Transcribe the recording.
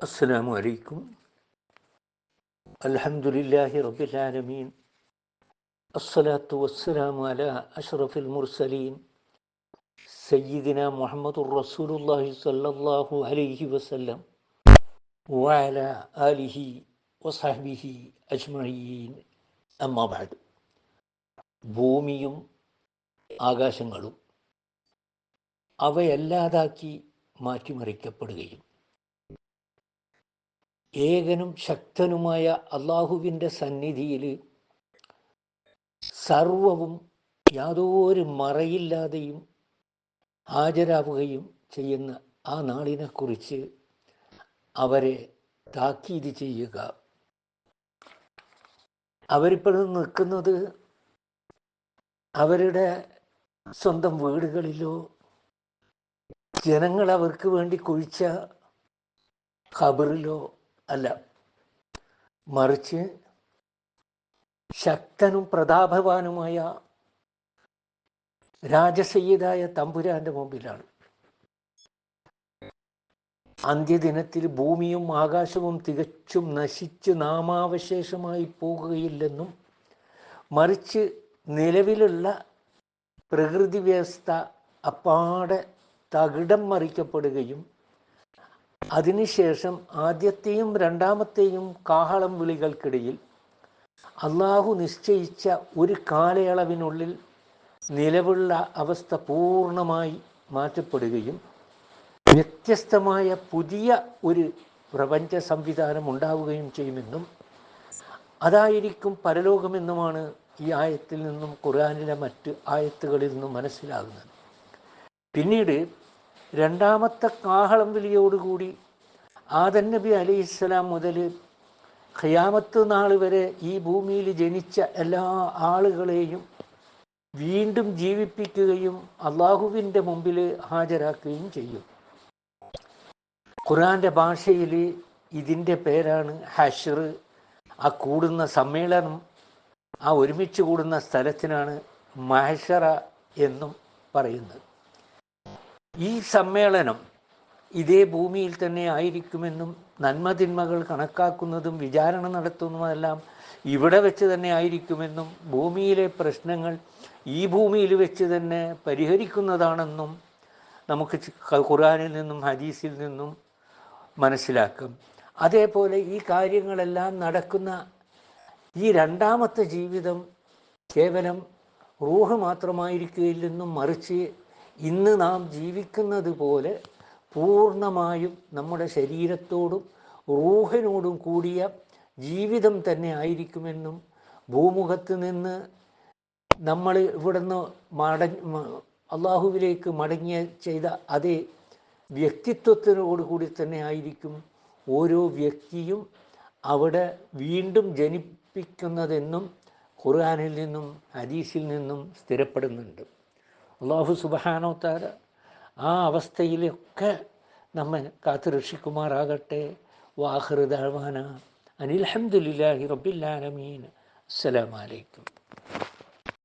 അസ്സലാമു അലൈക്കും. അൽഹംദുലില്ലാഹി റബ്ബിൽ ആലമീൻ. അസ്സലാത്തു വസ്സലാമു അലാ അഷ്റഫിൽ മുർസലീൻ സയ്യിദിന മുഹമ്മദുർ റസൂലുള്ളാഹി സ്വല്ലല്ലാഹു അലൈഹി വസല്ലം വഅലാ ആലിഹി വസഹ്ബിഹി അജ്മഈൻ. അമ്മാ ബഅദ്. ഭൂമിയും ആകാശങ്ങളും അവയല്ലാതാക്കി മാറ്റിമറിക്കപ്പെടുകയും ഏകനും ശക്തനുമായ അള്ളാഹുവിൻ്റെ സന്നിധിയിൽ സർവവും യാതൊരു മറയില്ലാതെയും ഹാജരാവുകയും ചെയ്യുന്ന ആ നാളിനെക്കുറിച്ച് അവരെ താക്കീത് ചെയ്യുക. അവരിപ്പോഴും നിൽക്കുന്നത് അവരുടെ സ്വന്തം വീടുകളിലോ ജനങ്ങൾ അവർക്ക് വേണ്ടി കുഴിച്ച ഖബറിലോ അല്ല, മറിച്ച് ശക്തനും പ്രതാപവാനുമായ രാജസയ്യിദായ തമ്പുരാന്റെ മുമ്പിലാണ്. അന്ത്യദിനത്തിൽ ഭൂമിയും ആകാശവും തികച്ചും നശിച്ച് നാമാവശേഷമായി പോകുകയില്ലെന്നും, മറിച്ച് നിലവിലുള്ള പ്രകൃതി വ്യവസ്ഥ അപ്പാടെ തകിടം മറിക്കപ്പെടുകയും അതിനുശേഷം ആദ്യത്തെയും രണ്ടാമത്തെയും കാഹളം വിളികൾക്കിടയിൽ അള്ളാഹു നിശ്ചയിച്ച ഒരു കാലയളവിനുള്ളിൽ നിലവിലുള്ള അവസ്ഥ പൂർണ്ണമായി മാറ്റപ്പെടുകയും വ്യത്യസ്തമായ പുതിയ ഒരു പ്രപഞ്ച സംവിധാനം ഉണ്ടാവുകയും ചെയ്യുമെന്നും അതായിരിക്കും പരലോകമെന്നുമാണ് ഈ ആയത്തിൽ നിന്നും ഖുർആനിലെ മറ്റ് ആയത്തുകളിൽ നിന്നും മനസ്സിലാകുന്നത്. പിന്നീട് രണ്ടാമത്തെ കാഹളം വിളിയോടുകൂടി ആദം നബി അലൈഹിസ്സലാം മുതൽ ഖിയാമത്ത് നാൾ വരെ ഈ ഭൂമിയിൽ ജനിച്ച എല്ലാ ആളുകളെയും വീണ്ടും ജീവിപ്പിക്കുകയും അള്ളാഹുവിൻ്റെ മുമ്പിൽ ഹാജരാക്കുകയും ചെയ്യും. ഖുർആൻ്റെ ഭാഷയിൽ ഇതിൻ്റെ പേരാണ് ഹശ്ർ. ആ കൂടുന്ന സമ്മേളനം, ആ ഒരുമിച്ച് കൂടുന്ന സ്ഥലത്തിനാണ് മഹ്ശറ എന്നും പറയുന്നത്. ഈ സമ്മേളനം ഇതേ ഭൂമിയിൽ തന്നെ ആയിരിക്കുമെന്നും നന്മതിന്മകൾ കണക്കാക്കുന്നതും വിചാരണ നടത്തുന്നതുമെല്ലാം ഇവിടെ വെച്ച് തന്നെ ആയിരിക്കുമെന്നും ഭൂമിയിലെ പ്രശ്നങ്ങൾ ഈ ഭൂമിയിൽ വെച്ച് തന്നെ പരിഹരിക്കുന്നതാണെന്നും നമുക്ക് ഖുർആനിൽ നിന്നും ഹദീസിൽ നിന്നും മനസ്സിലാക്കും. അതേപോലെ ഈ കാര്യങ്ങളെല്ലാം നടക്കുന്ന ഈ രണ്ടാമത്തെ ജീവിതം കേവലം റൂഹ് മാത്രമായിരിക്കുകയില്ലെന്നും, മറിച്ച് ഇന്ന് നാം ജീവിക്കുന്നത് പോലെ പൂർണ്ണമായും നമ്മുടെ ശരീരത്തോടും റൂഹിനോടും കൂടിയ ജീവിതം തന്നെ ആയിരിക്കുമെന്നും, ഭൂമുഖത്ത് നിന്ന് നമ്മൾ ഇവിടുന്ന് അള്ളാഹുവിലേക്ക് മടങ്ങിയ ചെയ്ത അതേ വ്യക്തിത്വത്തിനോടുകൂടി തന്നെ ആയിരിക്കും ഓരോ വ്യക്തിയും അവിടെ വീണ്ടും ജനിപ്പിക്കുന്നതെന്നും ഖുർആനിൽ നിന്നും ഹദീസിൽ നിന്നും സ്ഥിരപ്പെടുന്നുണ്ട്. അള്ളാഹു സുബ്ഹാനഹു തആല ആ അവസ്ഥയിലൊക്കെ നമ്മെ കാത്തു രക്ഷിക്കുമാറാകട്ടെ. വാഖിറു ദഅ്വാനാ അനിൽ ഹംദുലില്ലാഹി റബ്ബിൽ ആലമീൻ. അസ്സലാമു അലൈക്കും.